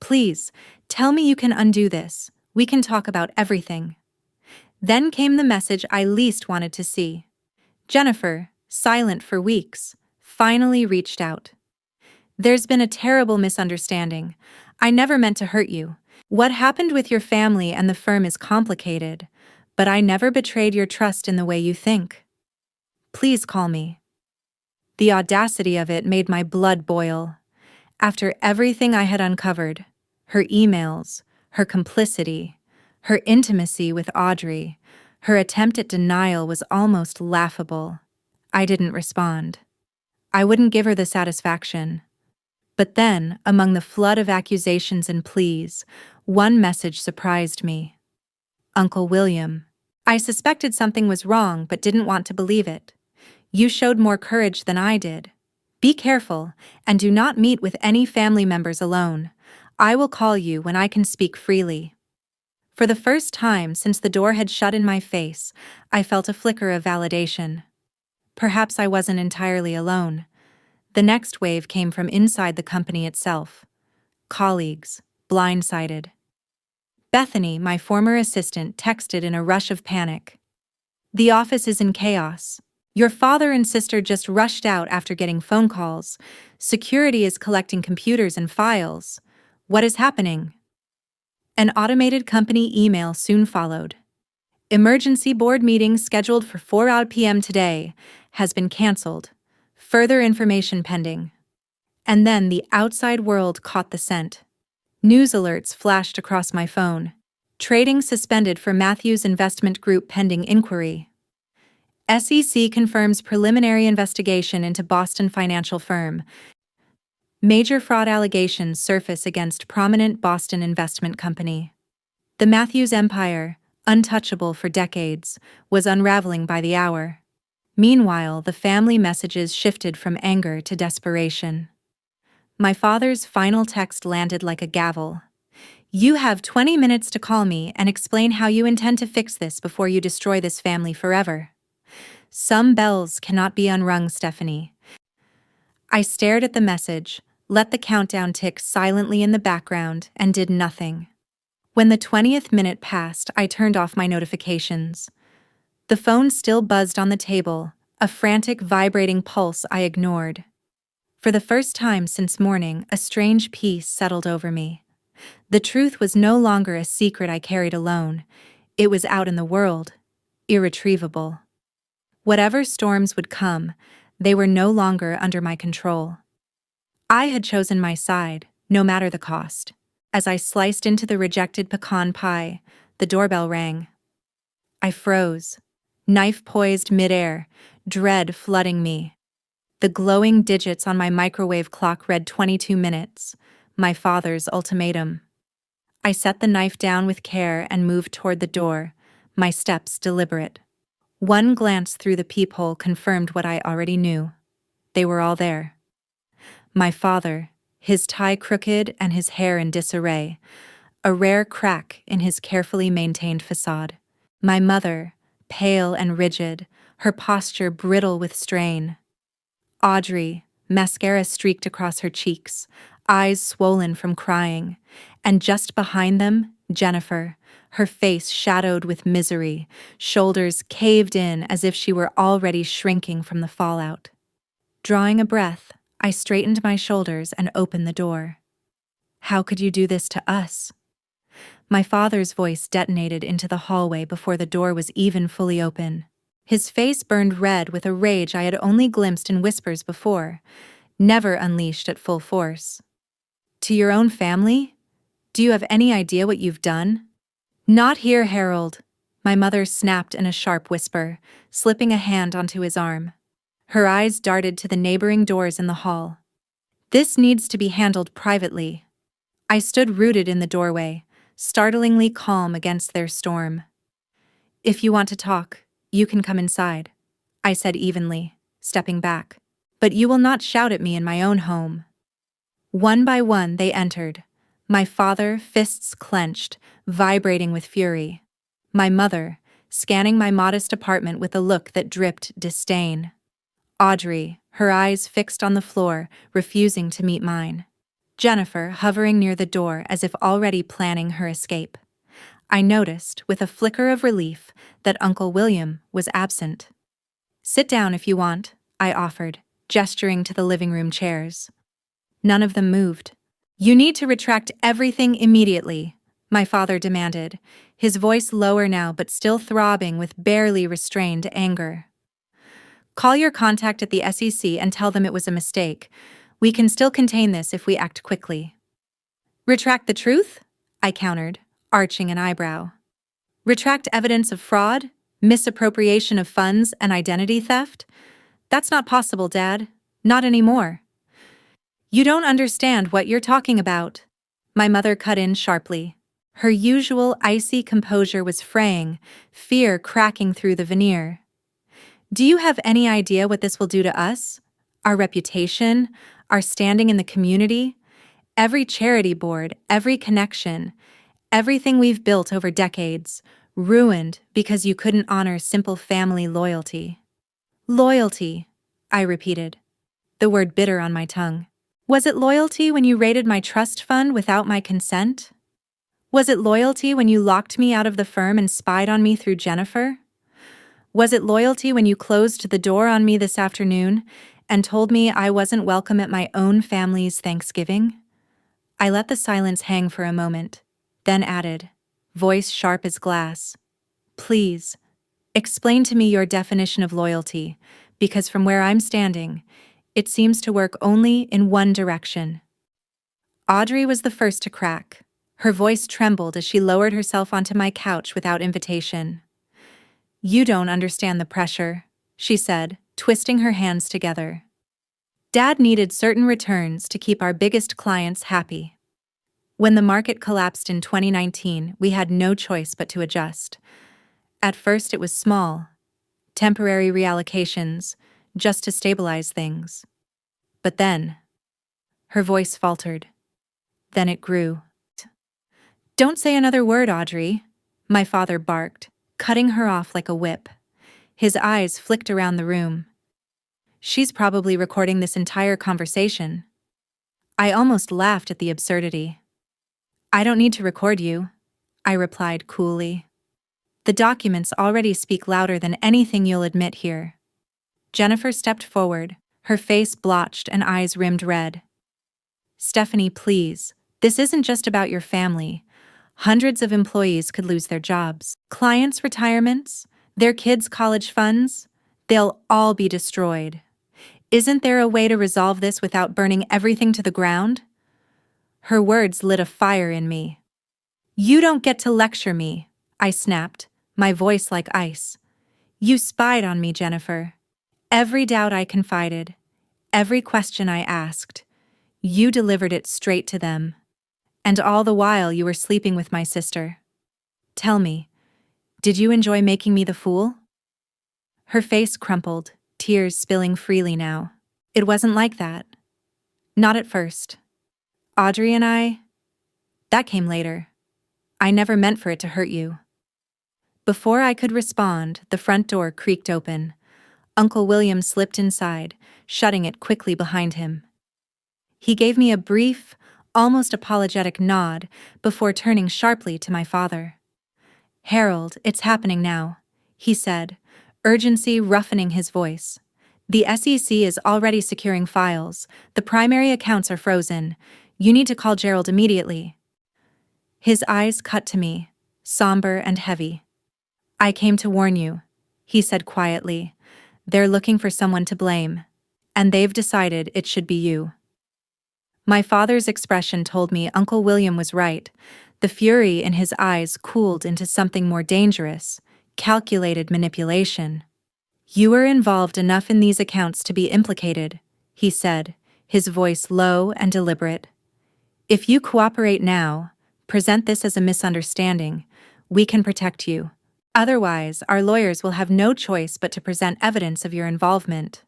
Please, tell me you can undo this. We can talk about everything." Then came the message I least wanted to see. Jennifer, silent for weeks, finally reached out. "There's been a terrible misunderstanding. I never meant to hurt you. What happened with your family and the firm is complicated, but I never betrayed your trust in the way you think. Please call me." The audacity of it made my blood boil. After everything I had uncovered, her emails, her complicity, her intimacy with Audrey, her attempt at denial was almost laughable. I didn't respond. I wouldn't give her the satisfaction. But then, among the flood of accusations and pleas, one message surprised me. "Uncle William. I suspected something was wrong but didn't want to believe it. You showed more courage than I did. Be careful, and do not meet with any family members alone. I will call you when I can speak freely." For the first time since the door had shut in my face, I felt a flicker of validation. Perhaps I wasn't entirely alone. The next wave came from inside the company itself. Colleagues, blindsided. Bethany, my former assistant, texted in a rush of panic. "The office is in chaos. Your father and sister just rushed out after getting phone calls. Security is collecting computers and files. What is happening?" An automated company email soon followed. "Emergency board meeting scheduled for 4 p.m. today has been cancelled. Further information pending." And then the outside world caught the scent. News alerts flashed across my phone. "Trading suspended for Matthews Investment Group pending inquiry." "SEC confirms preliminary investigation into Boston financial firm." "Major fraud allegations surface against prominent Boston investment company." The Matthews empire, untouchable for decades, was unraveling by the hour. Meanwhile, the family messages shifted from anger to desperation. My father's final text landed like a gavel. "You have 20 minutes to call me and explain how you intend to fix this before you destroy this family forever." Some bells cannot be unrung, Stephanie. I stared at the message, let the countdown tick silently in the background, and did nothing. When the 20th minute passed, I turned off my notifications. The phone still buzzed on the table, a frantic vibrating pulse I ignored. For the first time since morning, a strange peace settled over me. The truth was no longer a secret I carried alone. It was out in the world, irretrievable. Whatever storms would come, they were no longer under my control. I had chosen my side, no matter the cost. As I sliced into the rejected pecan pie, the doorbell rang. I froze, knife poised midair, dread flooding me. The glowing digits on my microwave clock read 22 minutes, my father's ultimatum. I set the knife down with care and moved toward the door, my steps deliberate. One glance through the peephole confirmed what I already knew. They were all there. My father, his tie crooked and his hair in disarray, a rare crack in his carefully maintained facade. My mother, pale and rigid, her posture brittle with strain. Audrey, mascara streaked across her cheeks, eyes swollen from crying, and just behind them, Jennifer, her face shadowed with misery, shoulders caved in as if she were already shrinking from the fallout. Drawing a breath, I straightened my shoulders and opened the door. "How could you do this to us?" My father's voice detonated into the hallway before the door was even fully open. His face burned red with a rage I had only glimpsed in whispers before, never unleashed at full force. "To your own family? Do you have any idea what you've done?" "Not here, Harold," my mother snapped in a sharp whisper, slipping a hand onto his arm. Her eyes darted to the neighboring doors in the hall. "This needs to be handled privately." I stood rooted in the doorway, startlingly calm against their storm. "If you want to talk, you can come inside," I said evenly, stepping back. "But you will not shout at me in my own home." One by one they entered, My father, fists clenched, vibrating with fury. My mother, scanning my modest apartment with a look that dripped disdain. Audrey, her eyes fixed on the floor, refusing to meet mine. Jennifer, hovering near the door as if already planning her escape. I noticed, with a flicker of relief, that Uncle William was absent. "Sit down if you want," I offered, gesturing to the living room chairs. None of them moved. "You need to retract everything immediately," my father demanded, his voice lower now but still throbbing with barely restrained anger. "Call your contact at the SEC and tell them it was a mistake. We can still contain this if we act quickly." "Retract the truth?" I countered, arching an eyebrow. "Retract evidence of fraud, misappropriation of funds, and identity theft? That's not possible, Dad. Not anymore." "You don't understand what you're talking about," my mother cut in sharply. Her usual icy composure was fraying, fear cracking through the veneer. "Do you have any idea what this will do to us? Our reputation, our standing in the community, every charity board, every connection, everything we've built over decades, ruined because you couldn't honor simple family loyalty." "Loyalty," I repeated, the word bitter on my tongue. "Was it loyalty when you raided my trust fund without my consent? Was it loyalty when you locked me out of the firm and spied on me through Jennifer? Was it loyalty when you closed the door on me this afternoon and told me I wasn't welcome at my own family's Thanksgiving?" I let the silence hang for a moment, then added, voice sharp as glass, "Please, explain to me your definition of loyalty, because from where I'm standing, it seems to work only in one direction." Audrey was the first to crack. Her voice trembled as she lowered herself onto my couch without invitation. "You don't understand the pressure," she said, twisting her hands together. "Dad needed certain returns to keep our biggest clients happy. When the market collapsed in 2019, we had no choice but to adjust. At first it was small, temporary reallocations, just to stabilize things. But then," her voice faltered, "then it grew." "Don't say another word, Audrey," my father barked, cutting her off like a whip. His eyes flicked around the room. "She's probably recording this entire conversation." I almost laughed at the absurdity. "I don't need to record you," I replied coolly. "The documents already speak louder than anything you'll admit here." Jennifer stepped forward, her face blotched and eyes rimmed red. "Stephanie, please, this isn't just about your family. Hundreds of employees could lose their jobs. Clients' retirements, their kids' college funds, they'll all be destroyed. Isn't there a way to resolve this without burning everything to the ground?" Her words lit a fire in me. "You don't get to lecture me," I snapped, my voice like ice. "You spied on me, Jennifer. Every doubt I confided, every question I asked, you delivered it straight to them. And all the while you were sleeping with my sister. Tell me, did you enjoy making me the fool?" Her face crumpled, tears spilling freely now. "It wasn't like that. Not at first. Audrey and that came later. I never meant for it to hurt you." Before I could respond, the front door creaked open. Uncle William slipped inside, shutting it quickly behind him. He gave me a brief, almost apologetic nod before turning sharply to my father. "Harold, it's happening now," he said, urgency roughening his voice. "The SEC is already securing files. The primary accounts are frozen. You need to call Gerald immediately." His eyes cut to me, somber and heavy. "I came to warn you," he said quietly. "They're looking for someone to blame, and they've decided it should be you." My father's expression told me Uncle William was right. The fury in his eyes cooled into something more dangerous, calculated manipulation. "You were involved enough in these accounts to be implicated," he said, his voice low and deliberate. "If you cooperate now, present this as a misunderstanding, we can protect you. Otherwise, our lawyers will have no choice but to present evidence of your involvement."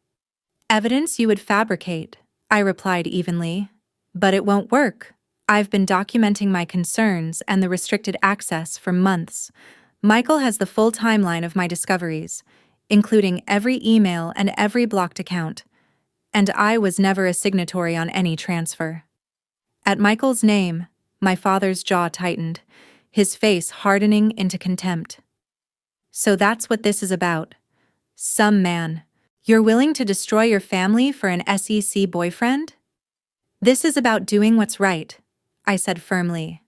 "Evidence you would fabricate," I replied evenly. "But it won't work," I've been documenting my concerns and the restricted access for months. Michael has the full timeline of my discoveries, including every email and every blocked account, and I was never a signatory on any transfer. At Michael's name, my father's jaw tightened, his face hardening into contempt. So that's what this is about. Some man. You're willing to destroy your family for an SEC boyfriend? This is about doing what's right, I said firmly.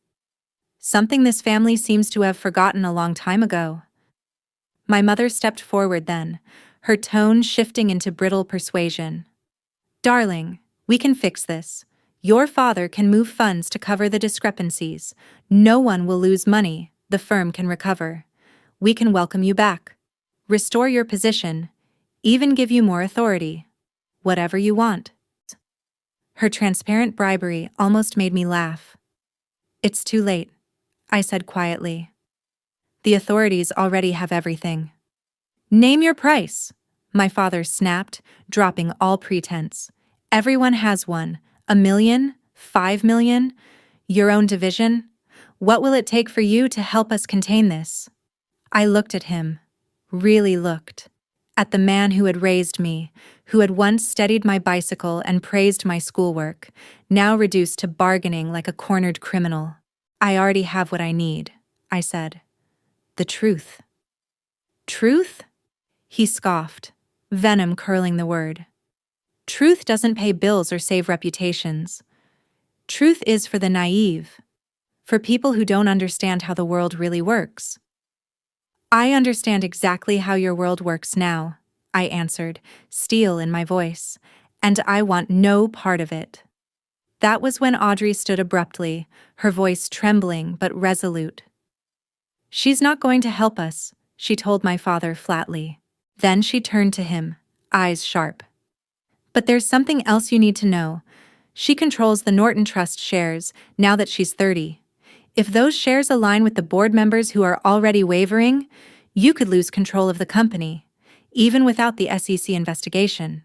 Something this family seems to have forgotten a long time ago. My mother stepped forward then, her tone shifting into brittle persuasion. Darling, we can fix this. Your father can move funds to cover the discrepancies. No one will lose money, the firm can recover. We can welcome you back. Restore your position, even give you more authority. Whatever you want. Her transparent bribery almost made me laugh. It's too late, I said quietly. The authorities already have everything. Name your price, my father snapped, dropping all pretense. Everyone has one. 1 million? 5 million? Your own division? What will it take for you to help us contain this? I looked at him, really looked. At the man who had raised me, who had once steadied my bicycle and praised my schoolwork, now reduced to bargaining like a cornered criminal. I already have what I need, I said. The truth. Truth? He scoffed, venom curling the word. Truth doesn't pay bills or save reputations. Truth is for the naive, for people who don't understand how the world really works. I understand exactly how your world works now, I answered, steel in my voice, and I want no part of it. That was when Audrey stood abruptly, her voice trembling but resolute. She's not going to help us, she told my father flatly. Then she turned to him, eyes sharp. But there's something else you need to know. She controls the Norton Trust shares now that she's 30. If those shares align with the board members who are already wavering, you could lose control of the company, even without the SEC investigation.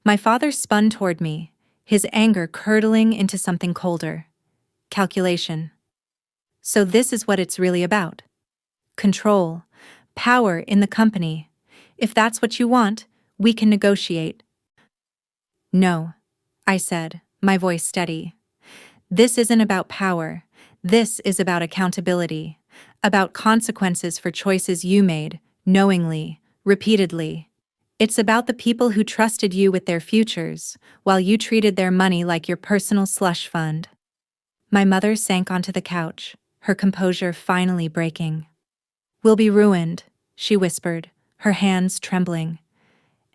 My father spun toward me, his anger curdling into something colder. Calculation. So this is what it's really about. Control. Power in the company. If that's what you want, we can negotiate. No, I said, my voice steady. This isn't about power. This is about accountability, about consequences for choices you made, knowingly, repeatedly. It's about the people who trusted you with their futures, while you treated their money like your personal slush fund. My mother sank onto the couch, her composure finally breaking. We'll be ruined, she whispered, her hands trembling.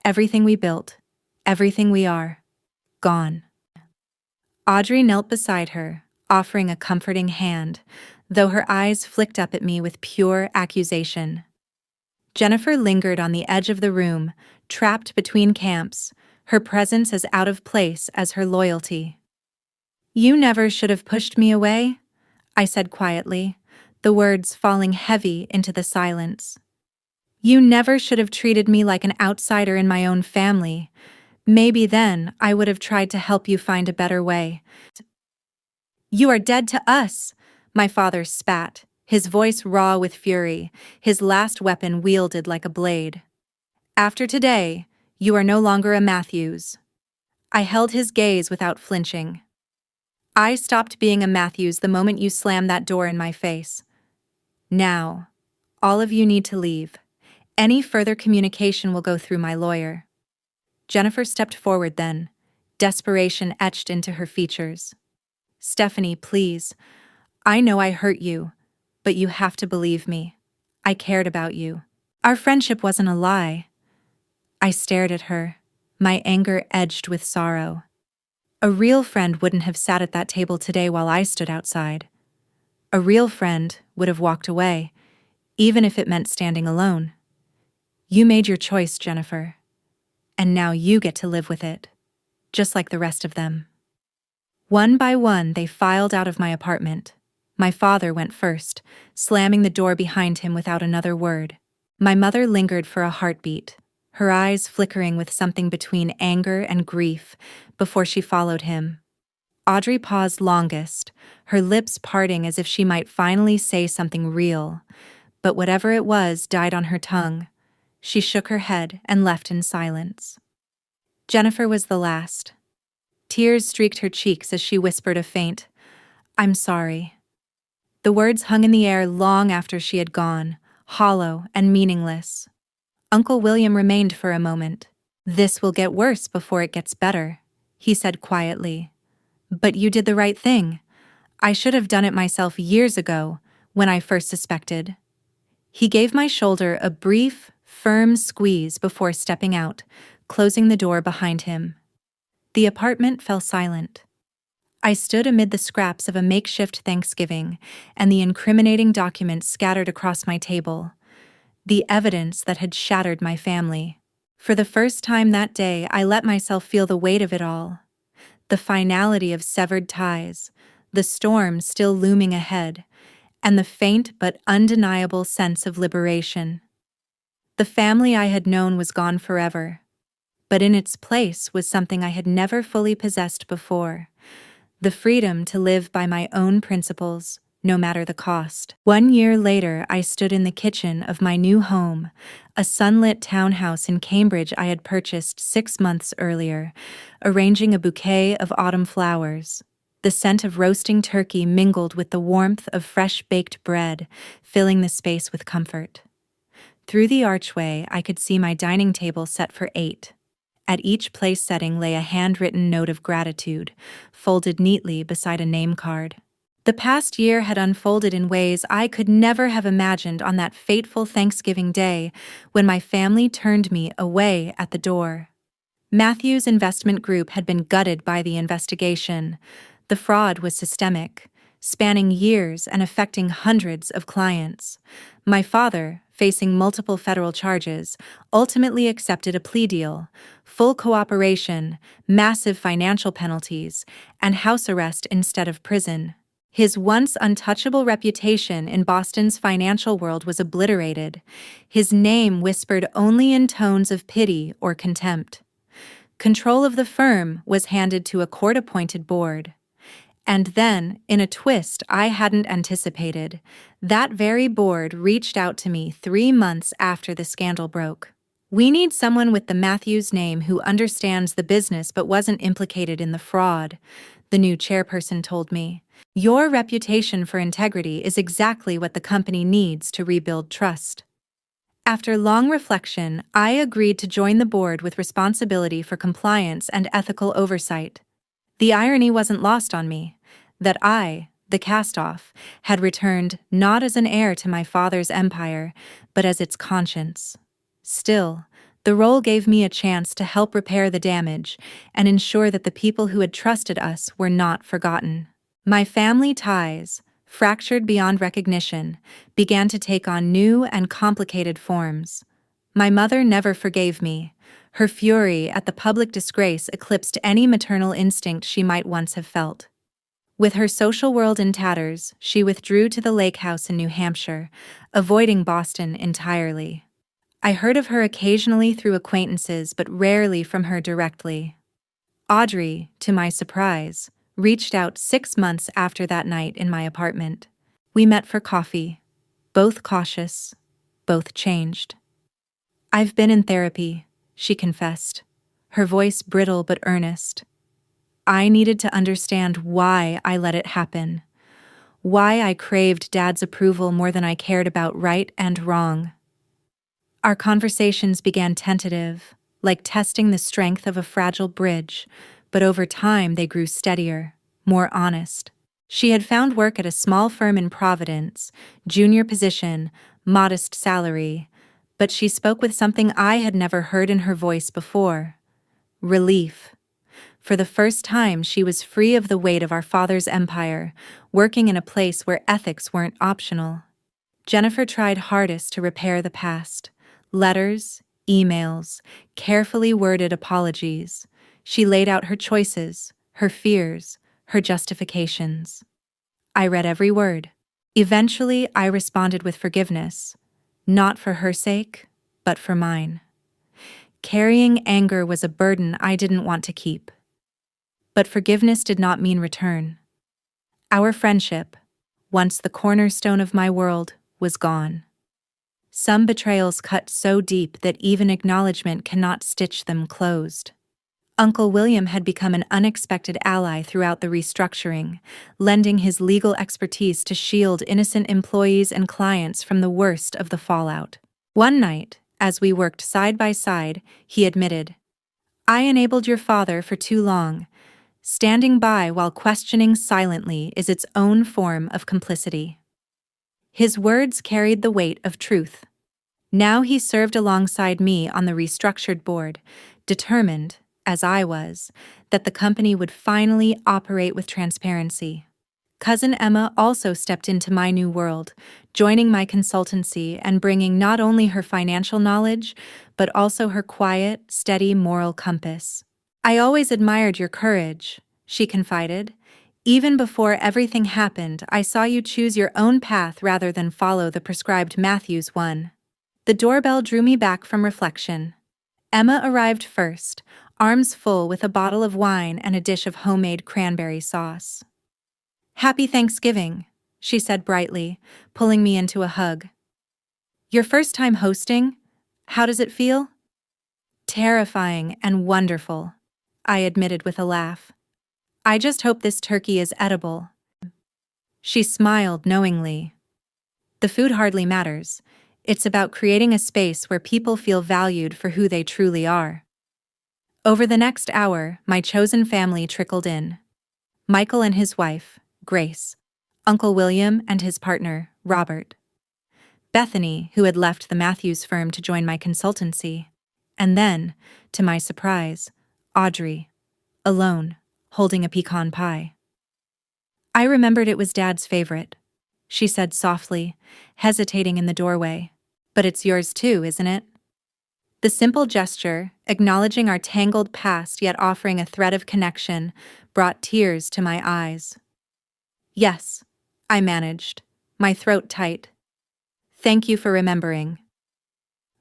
Everything we built, everything we are, gone. Audrey knelt beside her, offering a comforting hand, though her eyes flicked up at me with pure accusation. Jennifer lingered on the edge of the room, trapped between camps, her presence as out of place as her loyalty. You never should have pushed me away, I said quietly, the words falling heavy into the silence. You never should have treated me like an outsider in my own family. Maybe then I would have tried to help you find a better way. You are dead to us, my father spat, his voice raw with fury, his last weapon wielded like a blade. After today, you are no longer a Matthews. I held his gaze without flinching. I stopped being a Matthews the moment you slammed that door in my face. Now, all of you need to leave. Any further communication will go through my lawyer. Jennifer stepped forward then, desperation etched into her features. Stephanie, please. I know I hurt you, but you have to believe me. I cared about you. Our friendship wasn't a lie. I stared at her, my anger edged with sorrow. A real friend wouldn't have sat at that table today while I stood outside. A real friend would have walked away, even if it meant standing alone. You made your choice, Jennifer. And now you get to live with it, just like the rest of them. One by one, they filed out of my apartment. My father went first, slamming the door behind him without another word. My mother lingered for a heartbeat, her eyes flickering with something between anger and grief, before she followed him. Audrey paused longest, her lips parting as if she might finally say something real, but whatever it was died on her tongue. She shook her head and left in silence. Jennifer was the last. Tears streaked her cheeks as she whispered a faint, "I'm sorry." The words hung in the air long after she had gone, hollow and meaningless. Uncle William remained for a moment. "This will get worse before it gets better," he said quietly. "But you did the right thing. I should have done it myself years ago, when I first suspected." He gave my shoulder a brief, firm squeeze before stepping out, closing the door behind him. The apartment fell silent. I stood amid the scraps of a makeshift Thanksgiving and the incriminating documents scattered across my table, the evidence that had shattered my family. For the first time that day, I let myself feel the weight of it all. The finality of severed ties, the storm still looming ahead, and the faint but undeniable sense of liberation. The family I had known was gone forever, but in its place was something I had never fully possessed before: the freedom to live by my own principles, no matter the cost. 1 year later, I stood in the kitchen of my new home, a sunlit townhouse in Cambridge I had purchased 6 months earlier, arranging a bouquet of autumn flowers. The scent of roasting turkey mingled with the warmth of fresh-baked bread, filling the space with comfort. Through the archway, I could see my dining table set for 8. At each place setting lay a handwritten note of gratitude, folded neatly beside a name card. The past year had unfolded in ways I could never have imagined on that fateful Thanksgiving day when my family turned me away at the door. Matthews Investment Group had been gutted by the investigation. The fraud was systemic, spanning years and affecting hundreds of clients. My father, facing multiple federal charges, ultimately accepted a plea deal: full cooperation, massive financial penalties, and house arrest instead of prison. His once untouchable reputation in Boston's financial world was obliterated, his name whispered only in tones of pity or contempt. Control of the firm was handed to a court-appointed board. And then, in a twist I hadn't anticipated, that very board reached out to me 3 months after the scandal broke. "We need someone with the Matthews name who understands the business but wasn't implicated in the fraud," the new chairperson told me. "Your reputation for integrity is exactly what the company needs to rebuild trust." After long reflection, I agreed to join the board with responsibility for compliance and ethical oversight. The irony wasn't lost on me, that I, the cast-off, had returned not as an heir to my father's empire, but as its conscience. Still, the role gave me a chance to help repair the damage and ensure that the people who had trusted us were not forgotten. My family ties, fractured beyond recognition, began to take on new and complicated forms. My mother never forgave me. Her fury at the public disgrace eclipsed any maternal instinct she might once have felt. With her social world in tatters, she withdrew to the lake house in New Hampshire, avoiding Boston entirely. I heard of her occasionally through acquaintances, but rarely from her directly. Audrey, to my surprise, reached out 6 months after that night in my apartment. We met for coffee, both cautious, both changed. "I've been in therapy," she confessed, her voice brittle but earnest. "I needed to understand why I let it happen, why I craved Dad's approval more than I cared about right and wrong." Our conversations began tentative, like testing the strength of a fragile bridge, but over time they grew steadier, more honest. She had found work at a small firm in Providence, junior position, modest salary, but she spoke with something I had never heard in her voice before: relief. For the first time, she was free of the weight of our father's empire, working in a place where ethics weren't optional. Jennifer tried hardest to repair the past: letters, emails, carefully worded apologies. She laid out her choices, her fears, her justifications. I read every word. Eventually, I responded with forgiveness, not for her sake, but for mine. Carrying anger was a burden I didn't want to keep. But forgiveness did not mean return. Our friendship, once the cornerstone of my world, was gone. Some betrayals cut so deep that even acknowledgement cannot stitch them closed. Uncle William had become an unexpected ally throughout the restructuring, lending his legal expertise to shield innocent employees and clients from the worst of the fallout. One night, as we worked side by side, he admitted, "I enabled your father for too long. Standing by while questioning silently is its own form of complicity." His words carried the weight of truth. Now he served alongside me on the restructured board, determined, as I was, that the company would finally operate with transparency. Cousin Emma also stepped into my new world, joining my consultancy and bringing not only her financial knowledge, but also her quiet, steady moral compass. "I always admired your courage," she confided. "Even before everything happened, I saw you choose your own path rather than follow the prescribed Matthews one." The doorbell drew me back from reflection. Emma arrived first, arms full with a bottle of wine and a dish of homemade cranberry sauce. "Happy Thanksgiving," she said brightly, pulling me into a hug. "Your first time hosting? How does it feel?" "Terrifying and wonderful," I admitted with a laugh. "I just hope this turkey is edible." She smiled knowingly. "The food hardly matters. It's about creating a space where people feel valued for who they truly are." Over the next hour, my chosen family trickled in. Michael and his wife, Grace, Uncle William and his partner, Robert, Bethany, who had left the Matthews firm to join my consultancy, and then, to my surprise, Audrey, alone, holding a pecan pie. "I remembered it was Dad's favorite," she said softly, hesitating in the doorway. "But it's yours too, isn't it?" The simple gesture, acknowledging our tangled past yet offering a thread of connection, brought tears to my eyes. "Yes," I managed, my throat tight. "Thank you for remembering."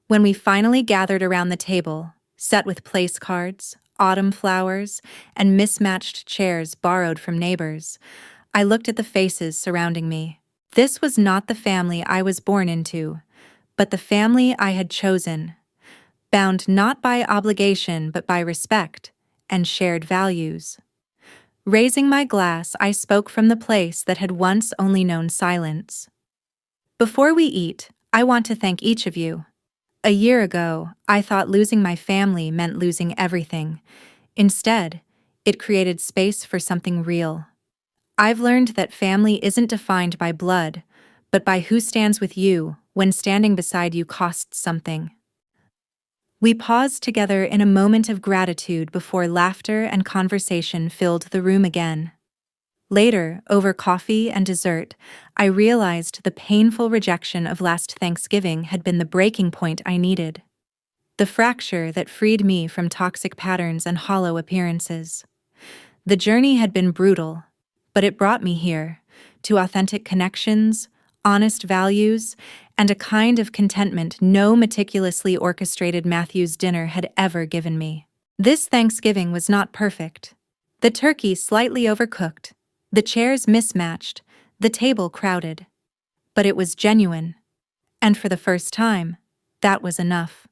When we finally gathered around the table, set with place cards, autumn flowers, and mismatched chairs borrowed from neighbors, I looked at the faces surrounding me. This was not the family I was born into, but the family I had chosen, bound not by obligation but by respect and shared values. Raising my glass, I spoke from the place that had once only known silence. "Before we eat, I want to thank each of you. A year ago, I thought losing my family meant losing everything. Instead, it created space for something real. I've learned that family isn't defined by blood, but by who stands with you when standing beside you costs something." We paused together in a moment of gratitude before laughter and conversation filled the room again. Later, over coffee and dessert, I realized the painful rejection of last Thanksgiving had been the breaking point I needed. The fracture that freed me from toxic patterns and hollow appearances. The journey had been brutal, but it brought me here, to authentic connections, honest values, and a kind of contentment no meticulously orchestrated Matthews dinner had ever given me. This Thanksgiving was not perfect. The turkey slightly overcooked, the chairs mismatched, the table crowded. But it was genuine. And for the first time, that was enough.